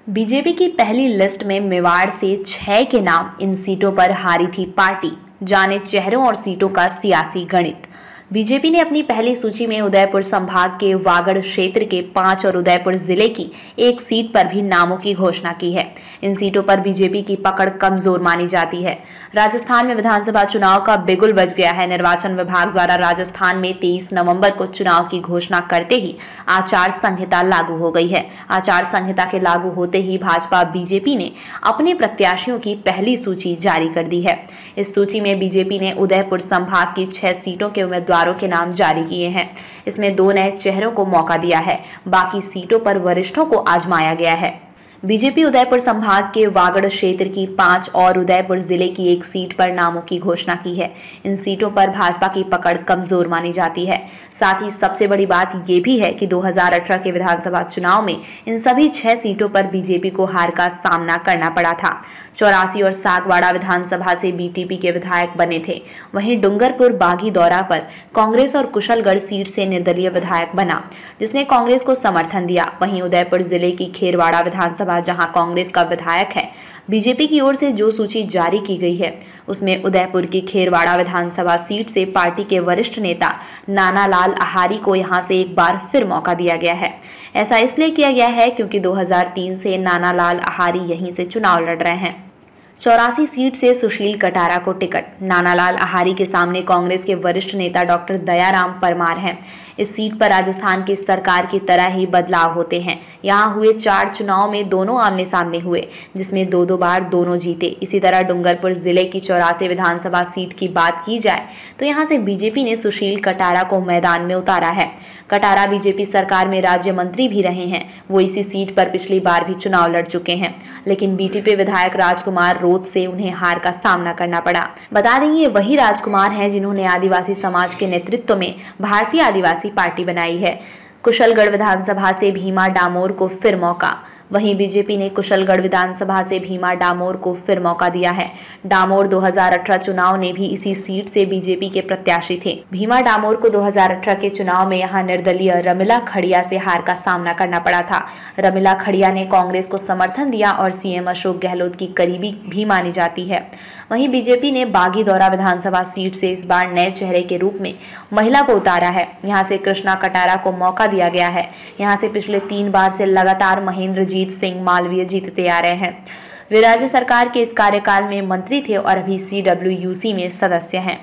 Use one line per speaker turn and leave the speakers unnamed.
BJP की पहली list में मेवाड़ से 6 के नाम। इन सीटों पर हारी थी पार्टी। जाने चेहरों और सीटों का सियासी गणित। बीजेपी ने अपनी पहली सूची में उदयपुर संभाग के वागड़ क्षेत्र के 5 और उदयपुर जिले की 1 सीट पर भी नामों की घोषणा की है। इन सीटों पर बीजेपी की पकड़ कमजोर मानी जाती है। राजस्थान में विधानसभा चुनाव का बिगुल बज गया है। निर्वाचन विभाग द्वारा राजस्थान में 23 नवंबर को चुनाव की घोषणा करते ही आचार संहिता लागू हो गई है। आचार संहिता के लागू होते ही भाजपा बीजेपी ने अपने प्रत्याशियों की पहली सूची जारी कर दी है। इस सूची में बीजेपी ने उदयपुर संभाग की 6 सीटों के उम्मीदवारों के नाम जारी किए हैं। इसमें 2 नए चेहरों को मौका दिया है। बाकी सीटों पर वरिष्ठों को आजमाया गया है। बीजेपी उदयपुर संभाग के वागड़ क्षेत्र की 5 और उदयपुर जिले की 1 सीट पर नामों की घोषणा की है। इन सीटों पर भाजपा की पकड़ कमजोर मानी जाती है। साथ ही सबसे बड़ी बात यह भी है कि 2018 के विधानसभा चुनाव में इन सभी 6 सीटों पर बीजेपी को हार का सामना करना पड़ा था। 84 और सागवाड़ा विधानसभा से बीटीपी के विधायक बने थे। वहीं डूंगरपुर बागी दौरा पर कांग्रेस और कुशलगढ़ सीट से निर्दलीय विधायक बना, जिसने कांग्रेस को समर्थन दिया। वहीं उदयपुर जिले की खेरवाड़ा विधानसभा, जहां कांग्रेस का विधायक है, बीजेपी की ओर से जो सूची जारी की गई है उसमें उदयपुर की खेरवाड़ा विधानसभा सीट से पार्टी के वरिष्ठ नेता नानालाल आहारी को यहां से एक बार फिर मौका दिया गया है। ऐसा इसलिए किया गया है क्योंकि 2003 से नानालाल आहारी यहीं से चुनाव लड़ रहे हैं। 84 सीट से सुशील कटारा को टिकट। नानालाल आहारी के सामने कांग्रेस के वरिष्ठ नेता डॉक्टर दयाराम परमार हैं। इस सीट पर राजस्थान की सरकार की तरह ही बदलाव होते हैं। यहाँ हुए 4 चुनाव में दोनों आमने सामने हुए, जिसमें 2-2 बार दोनों जीते। इसी तरह डूंगरपुर जिले की 84 विधानसभा सीट की बात की जाए तो यहाँ से बीजेपी ने सुशील कटारा को मैदान में उतारा है। कटारा बीजेपी सरकार में राज्य मंत्री भी रहे हैं। वो इसी सीट पर पिछली बार भी चुनाव लड़ चुके हैं, लेकिन बीटीपी विधायक राजकुमार रोत से उन्हें हार का सामना करना पड़ा। बता दें, ये वही राजकुमार हैं जिन्होंने आदिवासी समाज के नेतृत्व में भारतीय आदिवासी पार्टी बनाई है। कुशलगढ़ विधानसभा से भीमा डामोर को फिर मौका। वहीं बीजेपी ने कुशलगढ़ विधानसभा से भीमा डामोर को फिर मौका दिया है। डामोर 2018 चुनाव ने भी इसी सीट से बीजेपी के प्रत्याशी थे। भीमा डामोर को 2018 के चुनाव में यहां निर्दलीय रमिला खड़िया से हार का सामना करना पड़ा था। रमिला खड़िया ने कांग्रेस को समर्थन दिया और सीएम अशोक गहलोत की करीबी भी मानी जाती है। वहीं बीजेपी ने बागी दौरा विधानसभा सीट से इस बार नए चेहरे के रूप में महिला को उतारा है। यहाँ से कृष्णा कटारा को मौका दिया गया है। यहाँ से पिछले 3 बार से लगातार महेंद्रजीत सिंह मालवीय जीतते आ रहे हैं। वे राज्य सरकार के इस कार्यकाल में मंत्री थे और अभी CWUC में सदस्य हैं।